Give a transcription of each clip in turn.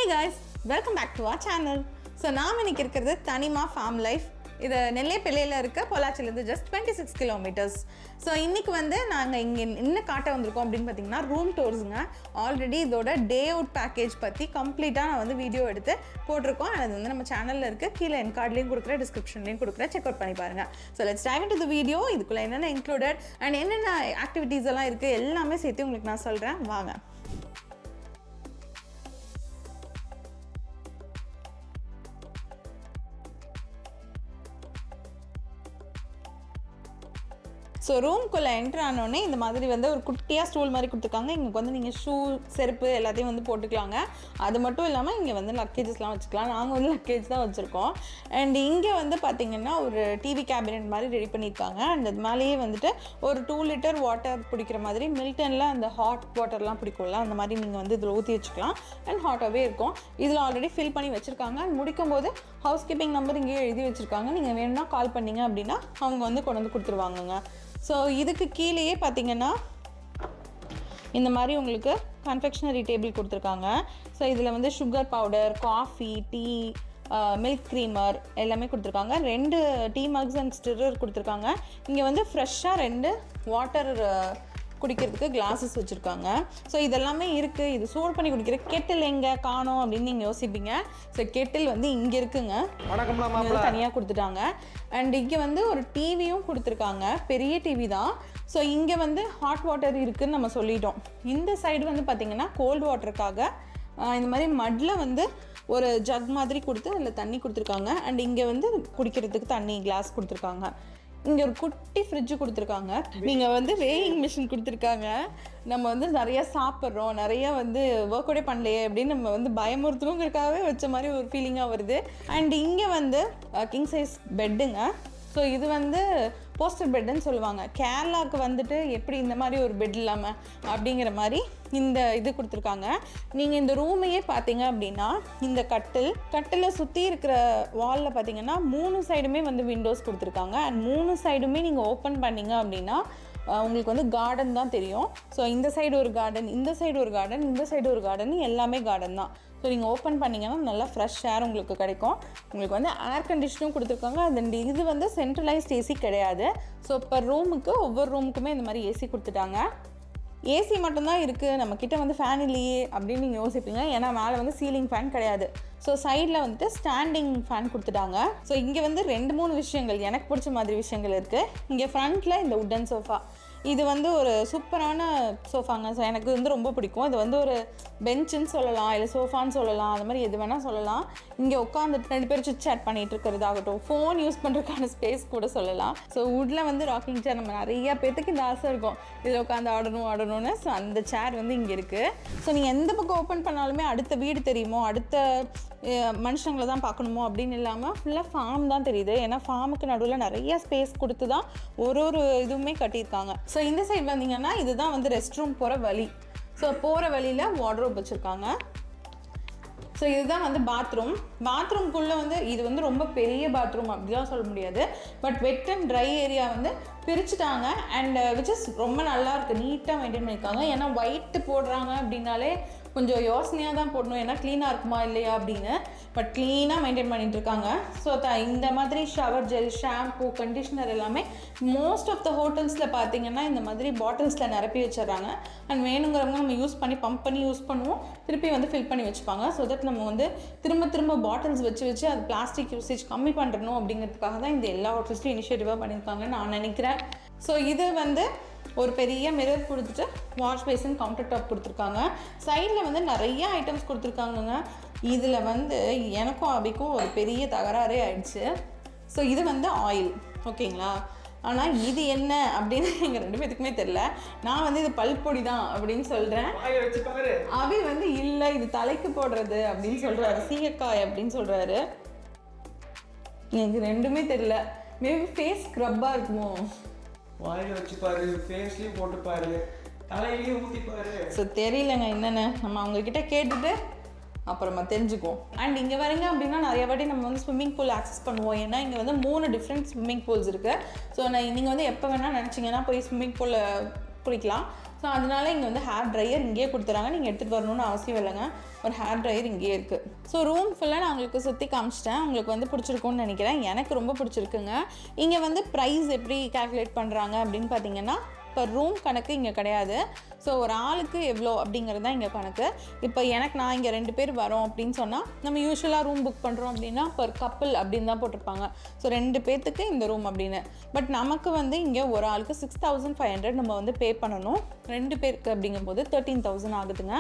Hey guys, welcome back to our channel. So நாம் இன்னைக்கு இருக்கிறது தனிமா farm life. இது நெல்லைப்பள்ளியில இருக்க பொள்ளாச்சியிலிருந்து just 26 kilometers. So இன்னைக்கு வந்து நாங்க இங்க என்ன காட்ட வந்திருக்கோம் அப்படினு பாத்தீங்கன்னா ரூம் டூர்ஸ்ங்க. ஆல்ரெடி இதோட டே அவுட் பேக்கேஜ் பத்தி கம்ப்ளீட்டா நான் வந்து வீடியோ எடுத்து போட்டுருக்கோம். அது வந்து நம்ம சேனல்ல இருக்கு. கீழ என் கார்ட்லயும் கொடுக்குறேன், டிஸ்கிரிப்ஷன்லயும் கொடுக்குறேன். செக் அவுட் பண்ணி பாருங்க. So let's dive into the video. இதுக்குள்ள என்னென்ன included and என்னென்ன activities எல்லாம் இருக்கு எல்லாமே சேர்த்து உங்களுக்கு நான் சொல்றேன். வாங்க. ஸோ ரூம்குள்ளே என்ட்ரு ஆனோடனே இந்த மாதிரி வந்து ஒரு குட்டியாக ஸ்டூல் மாதிரி கொடுத்துருக்காங்க. இங்கே வந்து நீங்கள் ஷூ செருப்பு எல்லாத்தையும் வந்து போட்டுக்கலாங்க. அது மட்டும் இல்லாமல் இங்கே வந்து லக்கேஜஸ்லாம் வச்சுக்கலாம். நாங்கள் வந்து லக்கேஜ் தான் வச்சுருக்கோம். அண்ட் இங்கே வந்து பார்த்திங்கன்னா ஒரு டிவி கேபினெட் மாதிரி ரெடி பண்ணியிருக்காங்க. அண்ட் அது மேலேயே வந்துட்டு ஒரு 2 லிட்டர் வாட்டர் பிடிக்கிற மாதிரி மில்டனில் அந்த ஹாட் வாட்டர்லாம் பிடிக்கும்ல அந்த மாதிரி நீங்கள் வந்து இதில் ஊற்றி வச்சுக்கலாம். அண்ட் ஹாட்டாகவே இருக்கும். இதில் ஆல்ரெடி ஃபில் பண்ணி வச்சுருக்காங்க. அண்ட் முடிக்கும் போது ஹவுஸ் கீப்பிங் நம்பர் இங்கேயே எழுதி வச்சுருக்காங்க. நீங்கள் வேணும்னா கால் பண்ணிங்க அப்படின்னா அவங்க வந்து கொண்டு வந்து கொடுத்துருவாங்கங்க. ஸோ இதுக்கு கீழேயே பார்த்தீங்கன்னா இந்த மாதிரி உங்களுக்கு கன்ஃபெக்ஷனரி டேபிள் கொடுத்துருக்காங்க. ஸோ இதில் வந்து sugar powder, coffee, tea, milk Kremer எல்லாமே கொடுத்துருக்காங்க. 2 டீ மக்ஸ் அண்ட் ஸ்டிரர் கொடுத்துருக்காங்க. இங்கே வந்து ஃப்ரெஷ்ஷாக 2 வாட்டர் குடிக்கிறதுக்கு கிளாஸஸ் வச்சுருக்காங்க. ஸோ இதெல்லாமே இருக்குது. இது சூடு பண்ணி குடிக்கிற கெட்டில் எங்கே காணோம் அப்படின்னு நீங்கள் யோசிப்பீங்க. ஸோ கெட்டில் வந்து இங்கே இருக்குங்க, தனியாக கொடுத்துட்டாங்க. அண்ட் இங்கே வந்து ஒரு டிவியும் கொடுத்துருக்காங்க, பெரிய டிவி தான். ஸோ இங்கே வந்து ஹாட் வாட்டர் இருக்குதுன்னு நம்ம சொல்லிட்டோம். இந்த சைடு வந்து பார்த்திங்கன்னா கோல்டு வாட்டருக்காக இந்த மாதிரி மட்டில் வந்து ஒரு ஜக் மாதிரி கொடுத்து அதில் தண்ணி கொடுத்துருக்காங்க. அண்ட் இங்கே வந்து குடிக்கிறதுக்கு தண்ணி கிளாஸ் கொடுத்துருக்காங்க. இங்கே ஒரு குட்டி ஃப்ரிட்ஜு கொடுத்துருக்காங்க. நீங்கள் வந்து வேயிங் மிஷின் கொடுத்துருக்காங்க. நம்ம வந்து நிறையா சாப்பிட்றோம், நிறையா வந்து ஒர்க் அவுட்டே பண்ணலையே அப்படின்னு நம்ம வந்து பயமுறுத்தணுங்கிறதுக்காகவே வச்ச மாதிரி ஒரு ஃபீலிங்காக வருது. அண்ட் இங்கே வந்து கிங் சைஸ் பெட்டுங்க. ஸோ இது வந்து போஸ்டர் பெட்டுன்னு சொல்லுவாங்க. கேரளாவுக்கு வந்துட்டு எப்படி இந்த மாதிரி ஒரு பெட் இல்லாமல் அப்படிங்கிற மாதிரி இந்த இது கொடுத்துருக்காங்க. நீங்கள் இந்த ரூமையே பார்த்தீங்க அப்படின்னா இந்த கட்டிலை சுற்றி இருக்கிற வாலில் பார்த்தீங்கன்னா 3 சைடுமே வந்து விண்டோஸ் கொடுத்துருக்காங்க. அண்ட் 3 சைடுமே நீங்கள் ஓப்பன் பண்ணிங்க அப்படின்னா உங்களுக்கு வந்து கார்டன் தான் தெரியும். ஸோ இந்த சைடு ஒரு கார்டன், இந்த சைடு ஒரு கார்டன், இந்த சைடு ஒரு கார்டன், எல்லாமே கார்டன் தான். ஸோ நீங்கள் ஓப்பன் பண்ணிங்கன்னா நல்லா ஃப்ரெஷ் ஏர் உங்களுக்கு கிடைக்கும். உங்களுக்கு வந்து ஏர் கண்டிஷனும் கொடுத்துருக்காங்க. அது இது வந்து சென்ட்ரலைஸ்ட் ஏசி கிடையாது. ஸோ பர் ரூமுக்கு ஒவ்வொரு ரூமுக்குமே இந்த மாதிரி ஏசி கொடுத்துட்டாங்க. ஏசி மட்டும்தான் இருக்குது, நம்மக்கிட்ட வந்து ஃபேன் இல்லையே அப்படின்னு நீங்கள் யோசிப்பீங்க. ஏன்னா மேலே வந்து சீலிங் ஃபேன் கிடையாது. ஸோ சைடில் வந்துட்டு ஸ்டாண்டிங் ஃபேன் கொடுத்துட்டாங்க. ஸோ இங்கே வந்து 2-3 விஷயங்கள் எனக்கு பிடிச்ச மாதிரி விஷயங்கள் இருக்குது. இங்கே ஃப்ரண்ட்டில் இந்த உட்டன் சோஃபா, இது வந்து ஒரு சூப்பரான சோஃபாங்க. ஸோ எனக்கு வந்து ரொம்ப பிடிக்கும். இது வந்து ஒரு பெஞ்சுன்னு சொல்லலாம், இல்லை சோஃபான்னு சொல்லலாம், அது மாதிரி எது வேணால் சொல்லலாம். இங்கே உட்காந்துட்டு 2 பேர் சிட் சேட் பண்ணிகிட்டு இருக்கிறதாகட்டும், ஃபோன் யூஸ் பண்ணுறதுக்கான ஸ்பேஸ் கூட சொல்லலாம். ஸோ வுட்டில் வந்து ராக்கிங் சேர், நம்ம நிறைய பேர்த்துக்கு இந்த ஆசை இருக்கும் இதில் உட்காந்து ஆடணும்னு. ஸோ அந்த சேர் வந்து இங்கே இருக்குது. ஸோ நீங்கள் எந்த பக்கம் ஓப்பன் பண்ணாலுமே அடுத்த வீடு தெரியுமோ, அடுத்த மனுஷங்களை தான் பார்க்கணுமோ அப்படின்னு இல்லாமல் ஃபுல்லாக ஃபார்ம் தான் தெரியுது. ஏன்னா ஃபார்முக்கு நடுவில் நிறைய ஸ்பேஸ் கொடுத்து தான் ஒரு இதுவுமே கட்டியிருக்காங்க. ஸோ இந்த சைடு வந்தீங்கன்னா இதுதான் வந்து ரெஸ்ட் ரூம் போகிற வழி. ஸோ போகிற வழியில் வார்ட்ரோப் வச்சுருக்காங்க. ஸோ இதுதான் வந்து பாத்ரூம்குள்ளே வந்து இது வந்து ரொம்ப பெரிய பாத்ரூம் அப்படிலாம் சொல்ல முடியாது. But wet and try area வந்து பிரிச்சுட்டாங்க. அண்ட் விச் இஸ் ரொம்ப நல்லா இருக்குது, நீட்டாக மெயின்டைன் பண்ணியிருக்காங்க. ஏன்னா ஒயிட்டு போடுறாங்க அப்படின்னாலே கொஞ்சம் யோசனையாக தான் போடணும், ஏன்னா க்ளீனாக இருக்குமா இல்லையா அப்படின்னு. பட் க்ளீனாக மெயின்டைன் பண்ணிகிட்ருக்காங்க. ஸோ இந்த மாதிரி ஷவர் ஜெல், ஷாம்பூ, கண்டிஷ்னர் எல்லாமே மோஸ்ட் ஆஃப் த ஹோட்டல்ஸில் பார்த்திங்கன்னா இந்த மாதிரி பாட்டில்ஸில் நிரப்பி வச்சிடறாங்க. அண்ட் வேணுங்கிறவங்க நம்ம யூஸ் பண்ணி பம்ப் பண்ணி யூஸ் பண்ணுவோம், திருப்பி வந்து ஃபில் பண்ணி வச்சுப்பாங்க. ஸோ தட் நம்ம வந்து திரும்ப பாட்டில்ஸ் வச்சு அது பிளாஸ்டிக் யூசேஜ் கம்மி பண்ணுறணும் அப்படிங்கிறதுக்காக தான் இந்த எல்லா ஹோட்டல்ஸ்லையும் இனிஷியேட்டிவாக பண்ணியிருக்காங்கன்னு நான் நினைக்கிறேன். ஸோ இது வந்து ஒரு பெரிய மிரர் கொடுத்துட்டு வாஷ் பேசின், கவுண்டர் டாப் கொடுத்துருக்காங்க. சைடில் வந்து நிறைய ஐட்டம்ஸ் கொடுத்துருக்காங்கங்க. இதில் வந்து எனக்கும் அபிக்கும் ஒரு பெரிய தகராறே ஆயிடுச்சு. ஸோ இது வந்து ஆயில், ஓகேங்களா. ஆனால் இது என்ன அப்படின்னு எங்கள் 2 பேத்துக்குமே தெரில. நான் வந்து இது பல்பொடி தான் அப்படின்னு சொல்கிறேன். அபி வந்து இல்லை இது தலைக்கு போடுறது அப்படின்னு சொல்கிறாரு, சீயக்காய் அப்படின்னு சொல்கிறாரு. எனக்கு 2மே தெரில. மேபி ஃபேஸ் ஸ்க்ரப்பாக இருக்குமோ, வாயில வச்சு பாரு, ஃபேஸ்லயும் போட்டு பாரு, தலையிலயும் ஊத்தி பாரு. ஸோ தெரியலங்க என்னென்னு, நம்ம அவங்கக்கிட்ட கேட்டுட்டு அப்புறமா தெரிஞ்சுக்குவோம். அண்ட் இங்கே வரீங்க அப்படின்னா நிறைய வாட்டி நம்ம வந்து ஸ்விம்மிங் பூல் ஆக்சஸ் பண்ணுவோம். ஏன்னா இங்கே வந்து 3 டிஃப்ரெண்ட் ஸ்விம்மிங் பூல்ஸ் இருக்குது. ஸோ நீங்கள் வந்து எப்போ வேணால் நினச்சிங்கன்னா போய் ஸ்விம்மிங் பூலில் குளிக்கலாம். ஸோ அதனால இங்கே வந்து ஹேர் ட்ரையர் இங்கேயே கொடுத்துறாங்க, நீங்கள் எடுத்துகிட்டு வரணும்னு அவசியம் இல்லைங்க, ஒரு ஹேர் ட்ரையர் இங்கேயே இருக்குது. ஸோ ரூம் ஃபுல்லாக நான் உங்களுக்கு சுற்றி காமிச்சிட்டேன், உங்களுக்கு வந்து பிடிச்சிருக்கும்னு நினைக்கிறேன். எனக்கு ரொம்ப பிடிச்சிருக்குங்க. இங்கே வந்து ப்ரைஸ் எப்படி கால்குலேட் பண்ணுறாங்க அப்படின்னு பார்த்தீங்கன்னா இப்போ ரூம் கணக்கு இங்கே கிடையாது. ஸோ ஒரு ஆளுக்கு எவ்வளோ அப்படிங்கிறது தான் இங்கே கணக்கு. இப்போ நான் இங்கே 2 பேர் வரோம் அப்படின்னு சொன்னால் நம்ம யூஸ்வலாக ரூம் புக் பண்ணுறோம் அப்படின்னா பர் கப்பிள் அப்படின்னு தான் போட்டிருப்பாங்க. ஸோ 2 பேர்த்துக்கு இந்த ரூம் அப்படின்னு. பட் நமக்கு வந்து இங்கே ஒரு ஆளுக்கு 6500 நம்ம வந்து பே பண்ணணும். 2 பேருக்கு அப்படிங்கும்போது 13000 ஆகுதுங்க.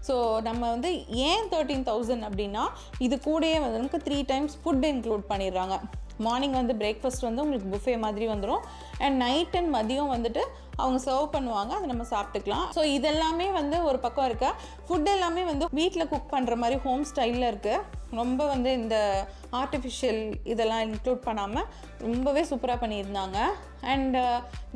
ஸோ நம்ம வந்து ஏன் 13000 அப்படின்னா இது கூடயே வந்து நமக்கு 3 times ஃபுட் இன்க்ளூட் பண்ணிடுறாங்க. மார்னிங் வந்து பிரேக்ஃபாஸ்ட் வந்து உங்களுக்கு புஃபே மாதிரி வந்துடும், அண்ட் நைட் அண்ட் மதியம் வந்துட்டு அவங்க சர்வ் பண்ணுவாங்க, அதை நம்ம சாப்பிட்டுக்கலாம். ஸோ இதெல்லாமே வந்து ஒரு பக்கம் இருக்க, ஃபுட் எல்லாமே வந்து வீட்டில் குக் பண்ணுற மாதிரி ஹோம் ஸ்டைலில் இருக்குது. ரொம்ப வந்து இந்த ஆர்டிஃபிஷியல் இதெல்லாம் இன்க்ளூட் பண்ணாமல் ரொம்பவே சூப்பராக பண்ணியிருந்தாங்க. அண்ட்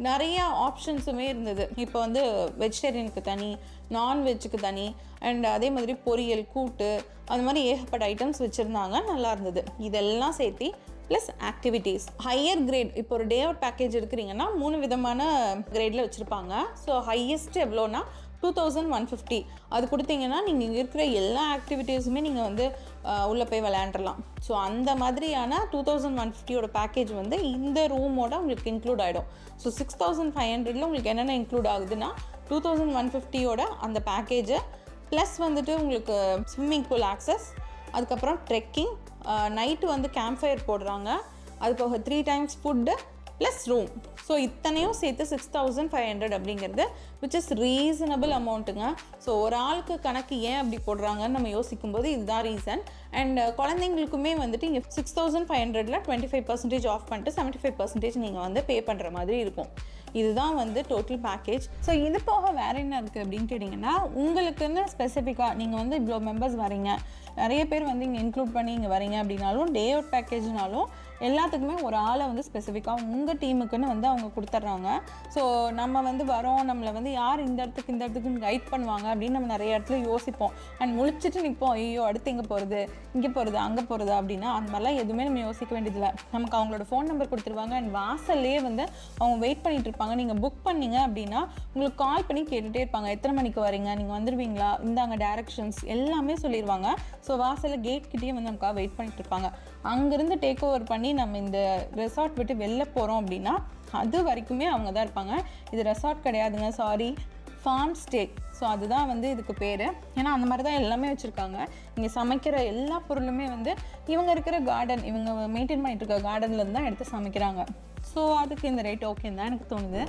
நிறைய ஆப்ஷன்ஸுமே இருந்தது. இப்போ வந்து வெஜிடேரியனுக்கு தனி, நான்வெஜ்ஜுக்கு தனி, அண்ட் அதே மாதிரி பொரியல், கூட்டு, அது மாதிரி ஏகப்பட்ட ஐட்டம்ஸ் வச்சுருந்தாங்க, நல்லா இருந்தது. இதெல்லாம் சேர்த்து ப்ளஸ் ஆக்டிவிட்டீஸ் ஹையர் கிரேட். இப்போ ஒரு டே அவுட் பேக்கேஜ் எடுக்கிறீங்கன்னா 3 விதமான கிரேடில் வச்சுருப்பாங்க. ஸோ ஹையஸ்ட் எவ்வளோனா 2150. அது கொடுத்தீங்கன்னா நீங்கள் இங்கே இருக்கிற எல்லா ஆக்டிவிட்டீஸுமே நீங்கள் வந்து உள்ளே போய் விளையாண்டுடலாம். ஸோ அந்த மாதிரியான 2150 பேக்கேஜ் வந்து இந்த ரூமோட உங்களுக்கு இன்க்ளூட் ஆகிடும். ஸோ 6500 உங்களுக்கு என்னென்ன இன்க்ளூட் ஆகுதுன்னா 2150 அந்த பேக்கேஜை ப்ளஸ் வந்துட்டு உங்களுக்கு ஸ்விம்மிங் பூல் ஆக்சஸ், அதுக்கப்புறம் ட்ரெக்கிங், நைட்டு வந்து கேம்ப் ஃபயர் போடுறாங்க, அது போக 3 times food plus room. So இத்தனையும் சேர்த்து 6500 அப்படிங்கிறது விச் இஸ் ரீசனபிள் அமௌண்ட்டுங்க. ஸோ ஒரு ஆளுக்கு கணக்கு ஏன் அப்படி போடுறாங்கன்னு நம்ம யோசிக்கும்போது இதுதான் ரீசன். அண்ட் குழந்தைங்களுக்குமே வந்துட்டு இங்கே 6500ல் 25% ஆஃப் பண்ணிட்டு 75% நீங்கள் வந்து பே பண்ணுற மாதிரி இருக்கும். இதுதான் வந்து டோட்டல் பேக்கேஜ். ஸோ இது போக வேறு என்ன இருக்குது அப்படின்னு கேட்டிங்கன்னா, உங்களுக்குன்னு ஸ்பெசிஃபிக்காக நீங்கள் வந்து இவ்வளோ மெம்பர்ஸ் வரீங்க, நிறைய பேர் வந்து இங்கே இன்க்ளூட் பண்ணி இங்கே வரீங்க அப்படின்னாலும், டே அவுட் பேக்கேஜ்னாலும் எல்லாத்துக்குமே ஒரு ஆளை வந்து ஸ்பெசிஃபிக்காக உங்கள் டீமுக்குன்னு வந்து அவங்க கொடுத்துட்றாங்க. ஸோ நம்ம வந்து வரோம், நம்மளை வந்து யார் இந்த இடத்துக்கு கைட் பண்ணுவாங்க அப்படின்னு நம்ம நிறைய இடத்துல யோசிப்போம். அண்ட் முழிச்சிட்டு நிற்போம், ஐயோ அடுத்து எங்கே போகிறது, இங்கே போகிறது, அங்கே போகிறது அப்படின்னா அந்த மாதிரிலாம் எதுவுமே நம்ம யோசிக்க வேண்டியதில்லை. நமக்கு அவங்களோட ஃபோன் நம்பர் கொடுத்துருவாங்க, அண்ட் வாசல்லே வந்து அவங்க வெயிட் பண்ணிகிட்டு இருப்பாங்க. நீங்கள் புக் பண்ணிங்க அப்படின்னா உங்களுக்கு கால் பண்ணி கேட்டுகிட்டே இருப்பாங்க, எத்தனை மணிக்கு வரீங்க, நீங்கள் வந்துடுவீங்களா, இந்தாங்க டைரக்ஷன்ஸ் எல்லாமே சொல்லிடுவாங்க. ஸோ வாசலில் கேட் கிட்டேயே வந்து நமக்காக வெயிட் பண்ணிட்டு இருப்பாங்க. அங்கேருந்து டேக் ஓவர் பண்ணி நம்ம இந்த ரெசார்ட் விட்டு வெளில போகிறோம் அப்படின்னா அது வரைக்குமே அவங்க தான் இருப்பாங்க. இது ரெசார்ட் கிடையாதுங்க, சாரி, ஃபார்ம் ஸ்டே. ஸோ அதுதான் வந்து இதுக்கு பேர். ஏன்னா அந்த மாதிரி தான் எல்லாமே வச்சுருக்காங்க. இங்கே சமைக்கிற எல்லா பொருளுமே வந்து இவங்க இருக்கிற கார்டன், இவங்க மெயின்டைன் பண்ணிட்டு இருக்க கார்டன்லேருந்து தான் எடுத்து சமைக்கிறாங்க. ஸோ அதுக்கு இந்த ரேட் ஓகேன்னு தான் எனக்கு தோணுது.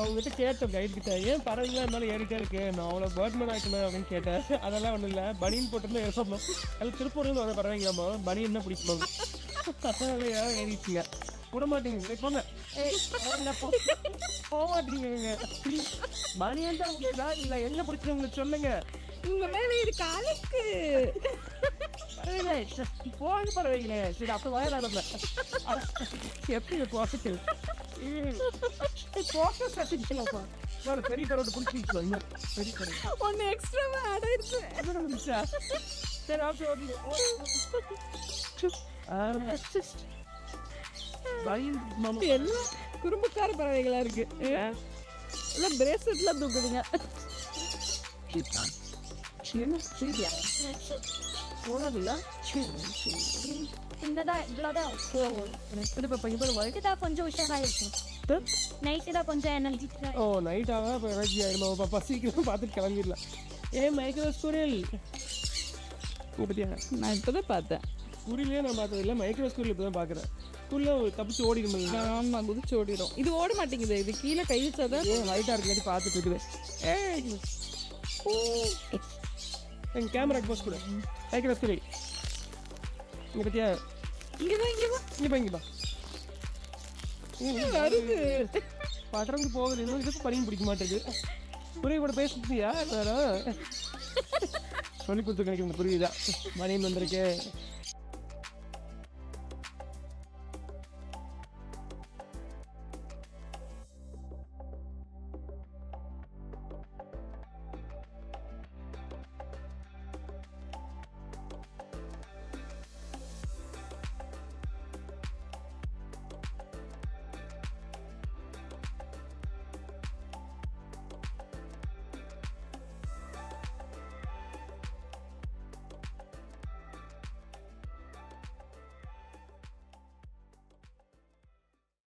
அவங்ககிட்ட கேட்டோம் கைட்கிட்ட, ஏன் பறவைலாம் இருந்தாலும் ஏறிட்டே இருக்கு, நான் அவ்வளோ பேர்ட்மேன் ஆக்கணும் அப்படின்னு கேட்டேன். அதெல்லாம் ஒன்றும் இல்லை, பனியன் போட்டிருந்தா ஏற்படணும். அதில் திருப்பூர்லேருந்து வர பறவைங்களாமா, பனியன் தான் பிடிக்கணும். அதனாலயா ஏறிச்சுங்க, விட மாட்டேங்க, போங்க போக மாட்டேங்க. பனியன் தான் உங்களுக்கு இல்லை, என்ன பிடிச்சது உங்களுக்கு சொல்லுங்க. உங்க மேலே இருக்கு அழுக்கு. போங்க பறவைங்களே. சரி அப்போ வயதாடல எப்படி பாசிட்டிவ் பெரிய கரோட பிடிச்சிருக்கோம். பெரிய கரை ஒன்று எக்ஸ்ட்ராவா ஆட் ஆயிடுச்சு. சரி ஓகே எல்லாம் குறும்புக்கார பறவைகளா இருக்கு. எல்லாம் பிரேஸ்லெட்லாம் தூக்குதுங்க. கொஞ்சம் உஷாரா இருக்கும். நைட்டு தான் கொஞ்சம் எனர்ஜி. ஓ நைட்டாக இப்போ எனர்ஜி ஆகிடுமா? பாப்பா சீக்கிரம் பார்த்துட்டு கிளம்பிடலாம். ஏன் மைக்ரோ ஸ்கூரில் பற்றியா? நான் இப்போ தான் பார்த்தேன். ஸ்கூரிலே நான் பார்த்தது இல்லை, மைக்ரோ ஸ்கூரில் இப்போ தான் பார்க்குறேன். ஸ்கூலில் தப்பிச்சு ஓடிடும். ஆமாம், குதிச்சு ஓடிடும். இது ஓட மாட்டேங்குது, இது கீழே கை வச்சாதான். ஏன் லைட்டாக இருக்காட்டி பார்த்துட்டு இருக்குது. எங்கள் கேமராக்கு போஸ்ட் கூட மைக்ரோ ஸ்கூரில் இங்கே பற்றியா? இங்கே பா படறந்து போகுது இன்னும் இதுக்கு பனியும் பிடிக்க மாட்டேங்குது. குருவி கூட பேசுறியா வேற சொல்லி கொடுத்து கிடைக்கும். இந்த குருவி தான் பனியன் வந்திருக்கு